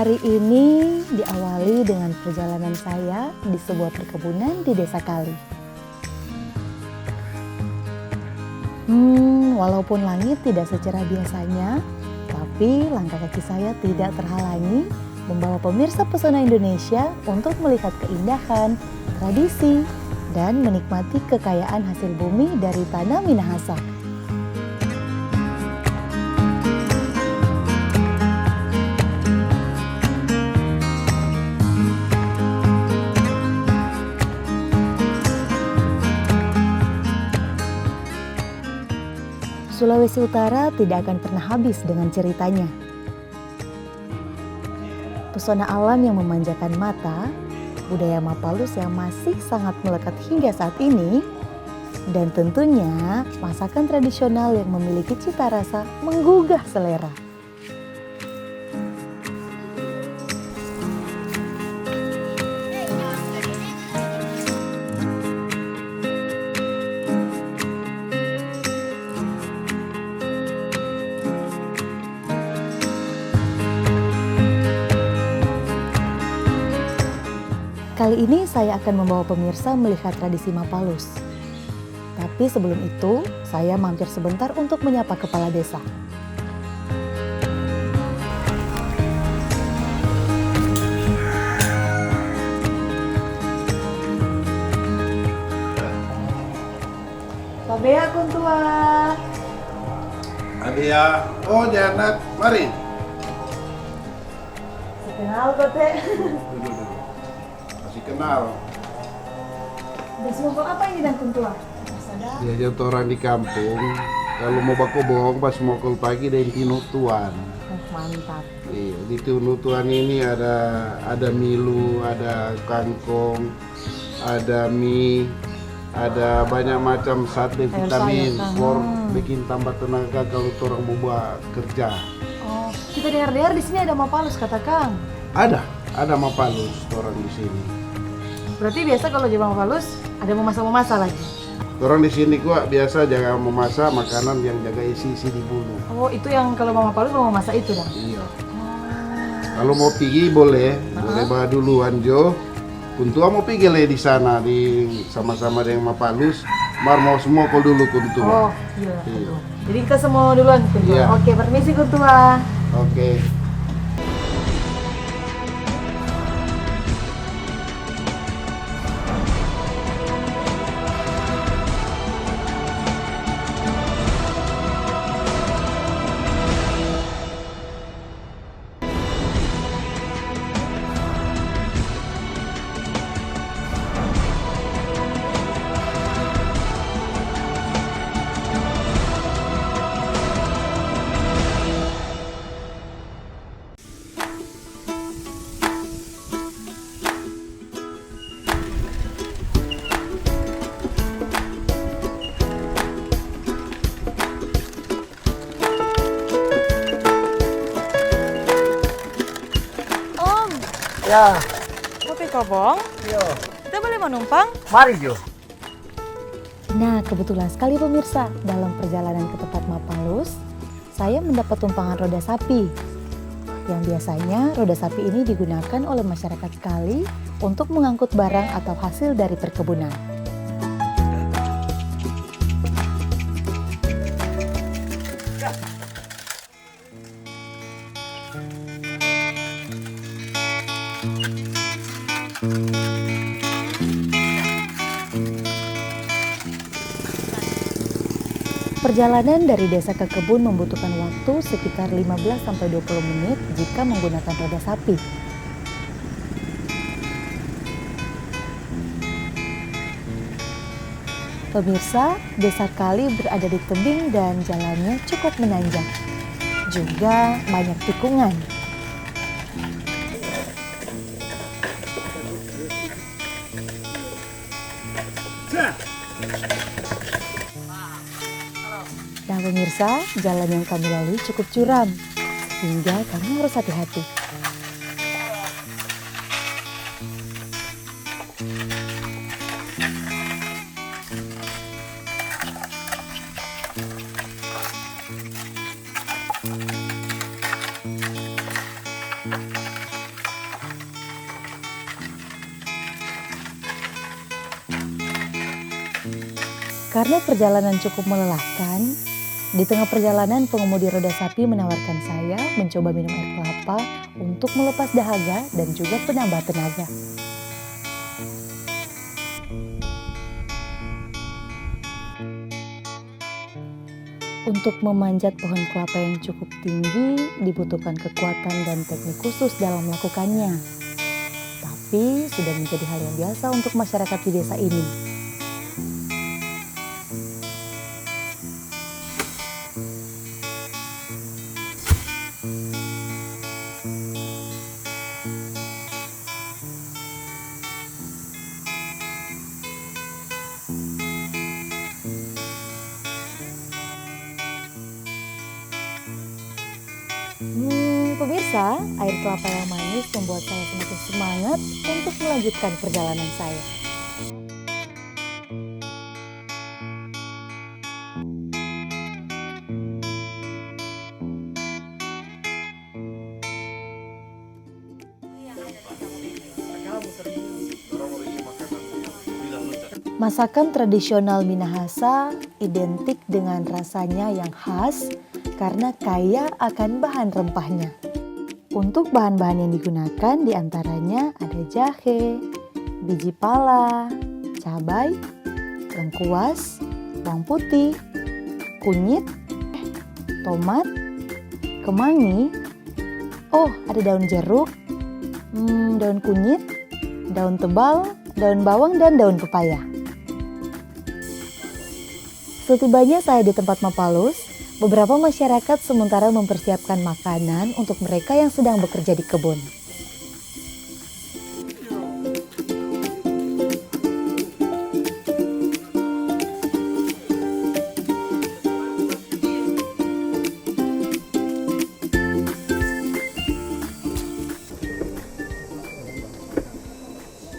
Hari ini diawali dengan perjalanan saya di sebuah perkebunan di Desa Kali. Walaupun langit tidak secerah biasanya, tapi langkah kaki saya tidak terhalangi membawa pemirsa pesona Indonesia untuk melihat keindahan, tradisi, dan menikmati kekayaan hasil bumi dari tanah Minahasa. Sulawesi Utara tidak akan pernah habis dengan ceritanya. Pesona alam yang memanjakan mata, budaya Mapalus yang masih sangat melekat hingga saat ini, dan tentunya masakan tradisional yang memiliki cita rasa menggugah selera. Kali ini saya akan membawa pemirsa melihat tradisi Mapalus. Tapi sebelum itu, saya mampir sebentar untuk menyapa kepala desa. Pak Bea Kuntua. Adia, oh Janet, mari. Kenal Pak Teh. Duduk. Masih kenal. Dan semua apa ini dan Kuntua? Dia orang di kampung. Kalau mau baku bohong pas mau pagi dari tinutuan. Mantap. Iya, di tinutuan ini ada milu, ada kangkong, ada mie, ada banyak macam sate vitamin, bikin tambah tenaga kalau orang mau buat kerja. Oh, kita dengar-dengar di sini ada Mapalus kata Kang. Ada Mapalus orang di sini. Berarti biasa kalau di Mapalus ada memasak lagi. Orang di sini gua biasa jaga memasak makanan yang jaga isi di bulu. Oh, itu yang kalau Mapalus mau memasak itu dah. Iya. Kalau mau pergi boleh bawa duluan Jo. Kuntua mau pergi le di sana sama-sama dengan Mapalus. Mau semua kau dulu Kuntua. Oh, iya. Jadi kita semua duluan Kuntua. Iya. Oke, permisi Kuntua. Oke. Ya, Kopi Kobong, yo. kita boleh menumpang? Mari Jo. Nah, kebetulan sekali pemirsa, dalam perjalanan ke tempat Mapalus, saya mendapat tumpangan roda sapi. Yang biasanya roda sapi ini digunakan oleh masyarakat Kali untuk mengangkut barang atau hasil dari perkebunan. Perjalanan dari desa ke kebun membutuhkan waktu sekitar 15-20 menit jika menggunakan roda sapi. Pemirsa, desa Kali berada di tebing dan jalannya cukup menanjak. Juga banyak tikungan. Nah pemirsa, jalan yang kami lalui cukup curam, sehingga kami harus hati-hati. Karena perjalanan cukup melelahkan, di tengah perjalanan pengemudi roda sapi menawarkan saya mencoba minum air kelapa untuk melepas dahaga dan juga penambah tenaga. Untuk memanjat pohon kelapa yang cukup tinggi dibutuhkan kekuatan dan teknik khusus dalam melakukannya. Tapi sudah menjadi hal yang biasa untuk masyarakat di desa ini. Pemirsa, air kelapa yang manis membuat saya semakin semangat untuk melanjutkan perjalanan saya. Masakan tradisional Minahasa identik dengan rasanya yang khas karena kaya akan bahan rempahnya. Untuk bahan-bahan yang digunakan diantaranya ada jahe, biji pala, cabai, lengkuas, bawang putih, kunyit, tomat, kemangi, ada daun jeruk, daun kunyit, daun tebal, daun bawang, dan daun pepaya. Setibanya saya di tempat Mapalus, beberapa masyarakat sementara mempersiapkan makanan untuk mereka yang sedang bekerja di kebun.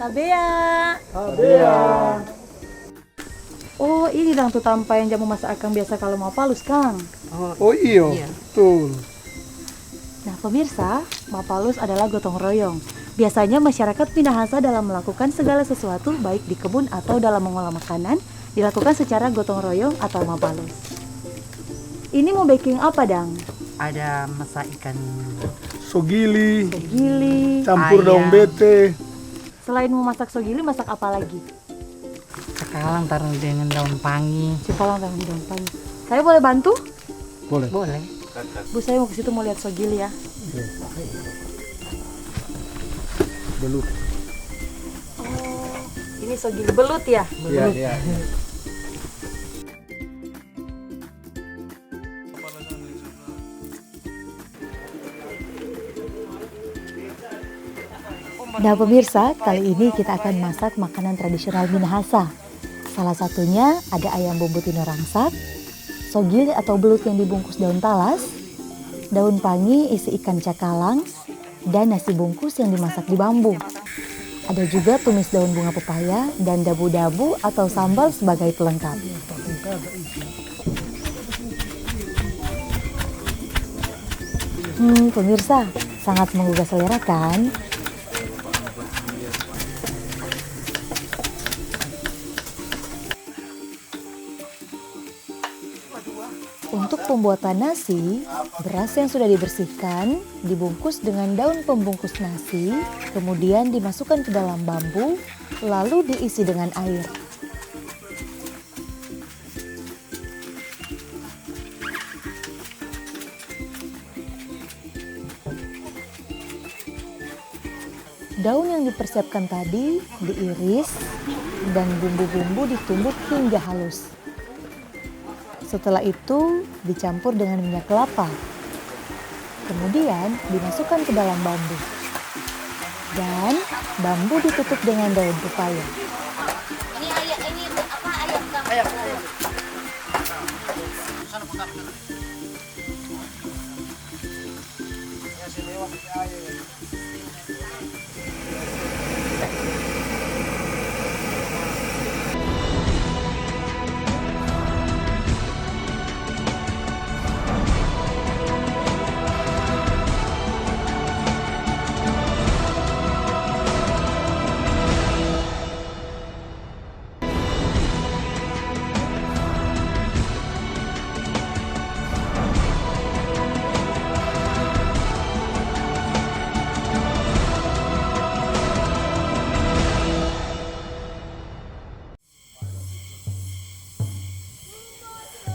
Tabea. Tabea. Oh, ini dang tuh tampai yang jamu masak akang biasa kalau mau palus, Kang. Oh iya, betul. Nah, pemirsa, Mapalus adalah gotong royong. Biasanya masyarakat Minahasa dalam melakukan segala sesuatu, baik di kebun atau dalam mengolah makanan, dilakukan secara gotong royong atau Mapalus. Ini mau baking apa, Dang? Ada masak ikan Sogili, Sogili. campur Ayam. daun bete. Selain mau masak sogili, masak apa lagi? cakalang taruh dengan daun pangi. Cipalang dan daun pangi. Saya boleh bantu? Boleh. Boleh. Bu, saya mau ke situ mau lihat sogili ya. Belut. Oh, ini sogili belut ya? Iya, iya. Nah pemirsa, kali ini kita akan masak makanan tradisional Minahasa. Salah satunya ada ayam bumbu tino rangsak, sogili atau belut yang dibungkus daun talas, daun pangi isi ikan cakalang, dan nasi bungkus yang dimasak di bambu. Ada juga tumis daun bunga pepaya dan dabu-dabu atau sambal sebagai pelengkap. Pemirsa, sangat menggugah selera kan? Untuk pembuatan nasi, beras yang sudah dibersihkan dibungkus dengan daun pembungkus nasi, kemudian dimasukkan ke dalam bambu, lalu diisi dengan air. Daun yang dipersiapkan tadi diiris dan bumbu-bumbu ditumbuk hingga halus. Setelah itu dicampur dengan minyak kelapa. Kemudian dimasukkan ke dalam bambu. Dan bambu ditutup dengan daun pepaya.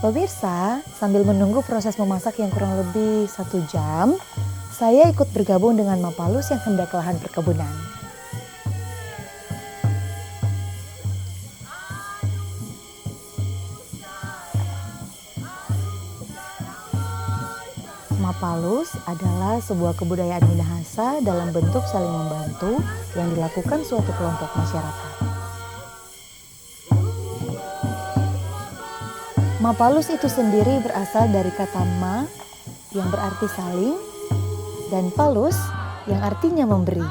Pemirsa, sambil menunggu proses memasak yang kurang lebih 1 jam, saya ikut bergabung dengan Mapalus yang hendak ke lahan perkebunan. Mapalus adalah sebuah kebudayaan Minahasa dalam bentuk saling membantu yang dilakukan suatu kelompok masyarakat. Mapalus itu sendiri berasal dari kata ma yang berarti saling dan palus yang artinya memberi.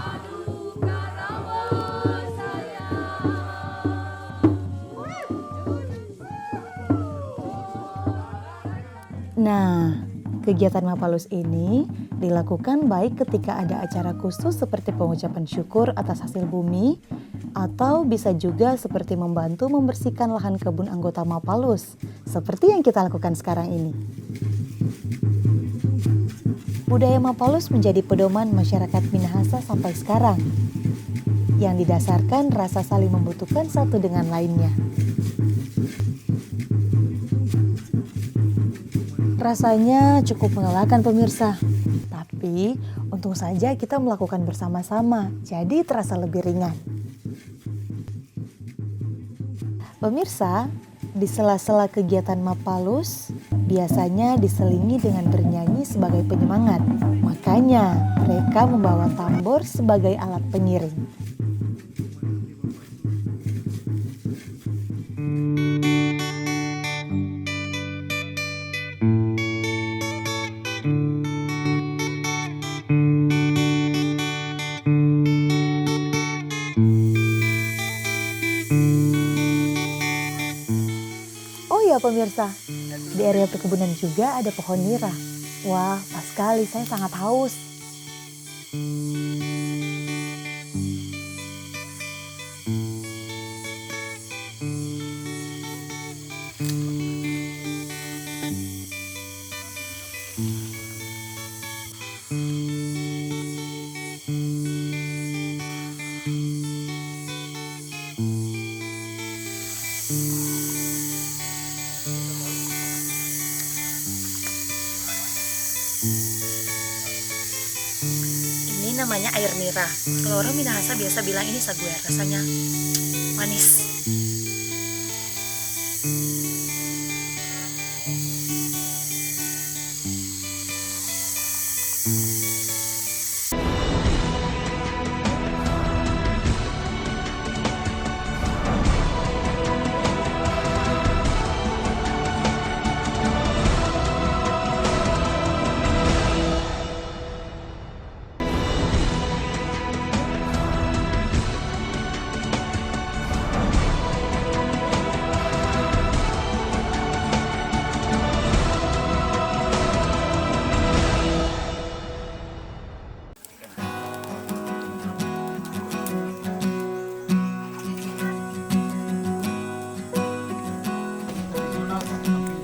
Nah, kegiatan Mapalus ini dilakukan baik ketika ada acara khusus seperti pengucapan syukur atas hasil bumi, atau bisa juga seperti membantu membersihkan lahan kebun anggota Mapalus, seperti yang kita lakukan sekarang ini. Budaya Mapalus menjadi pedoman masyarakat Minahasa sampai sekarang, yang didasarkan rasa saling membutuhkan satu dengan lainnya. Rasanya cukup melelahkan pemirsa, tapi untung saja kita melakukan bersama-sama, jadi terasa lebih ringan. Pemirsa, di sela-sela kegiatan Mapalus, biasanya diselingi dengan bernyanyi sebagai penyemangat. Makanya mereka membawa tambor sebagai alat pengiring. Oh ya pemirsa, di area perkebunan juga ada pohon nira. Wah, pas sekali, saya sangat haus. Ini namanya air nira. Kalau orang Minahasa biasa bilang ini saguer, rasanya manis.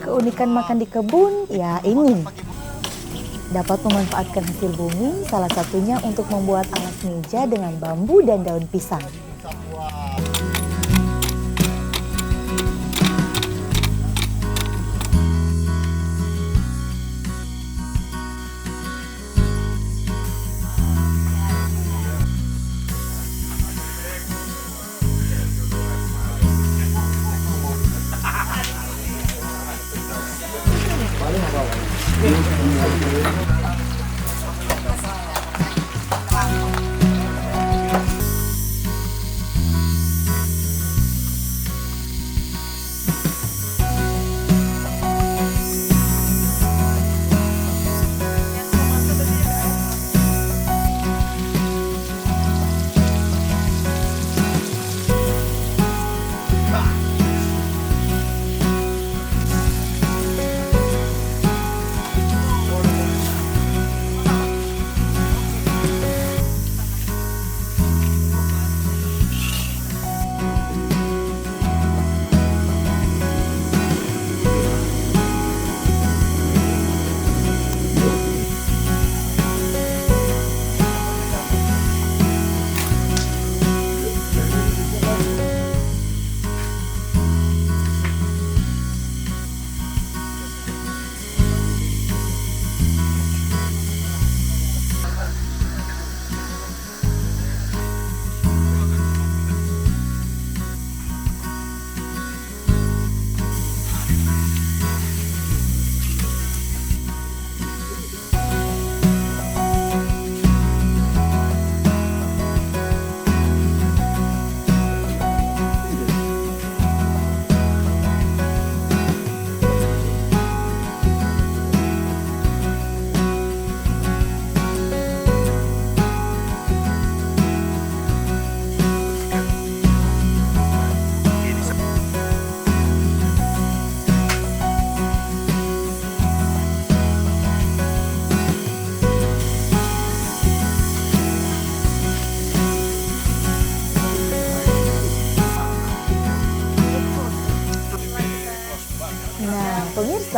Keunikan makan di kebun ya ini. Dapat memanfaatkan hasil bumi, salah satunya untuk membuat alas meja dengan bambu dan daun pisang.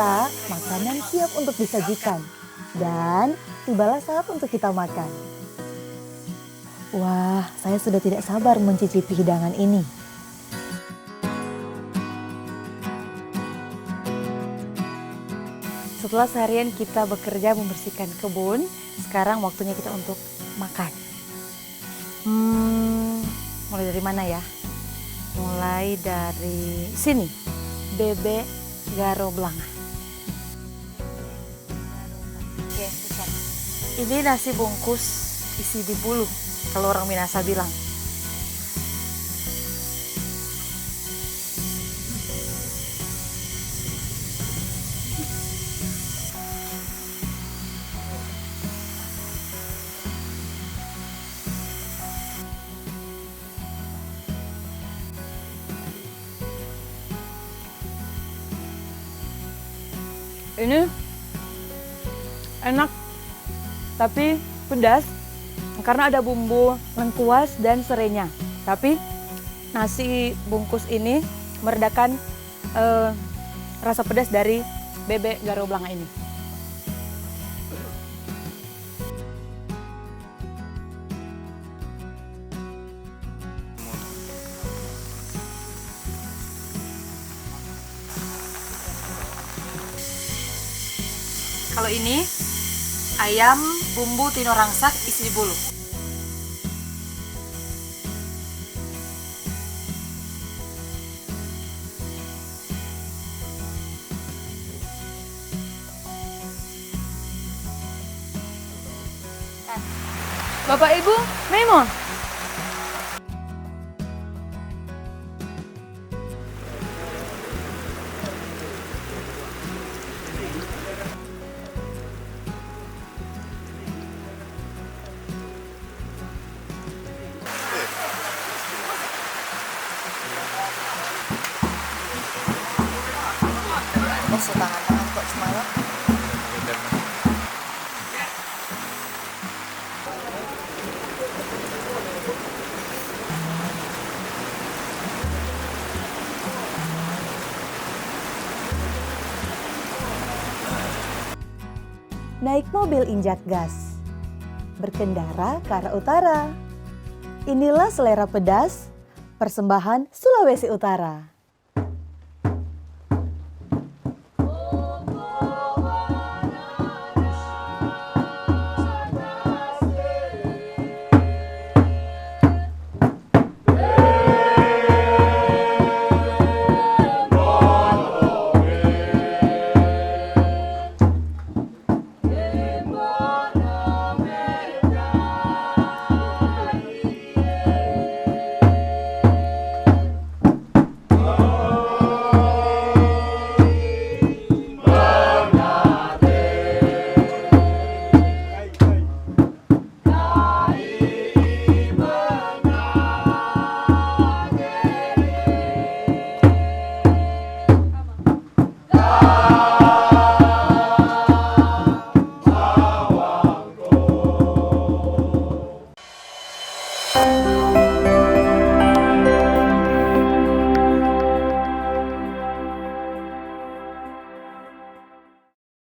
pemirsa, makanan siap untuk disajikan. Dan tibalah saat untuk kita makan. Wah, saya sudah tidak sabar mencicipi hidangan ini. Setelah seharian kita bekerja membersihkan kebun, sekarang waktunya kita untuk makan. Mulai dari mana ya? Mulai dari sini, bebek garo blanga. Oke, susah. Ini nasi bungkus isi di bulu, kalau orang Minasa bilang. Ini enak, tapi pedas karena ada bumbu lengkuas dan serainya. Tapi nasi bungkus ini meredakan rasa pedas dari bebek garo blanga ini. Kalau ini ayam bumbu tino rangsak isi bulu. Bapak Ibu, Memon. Tangan-tangan kok semalam. Naik mobil injak gas, berkendara ke arah utara. Inilah selera pedas, persembahan Sulawesi Utara.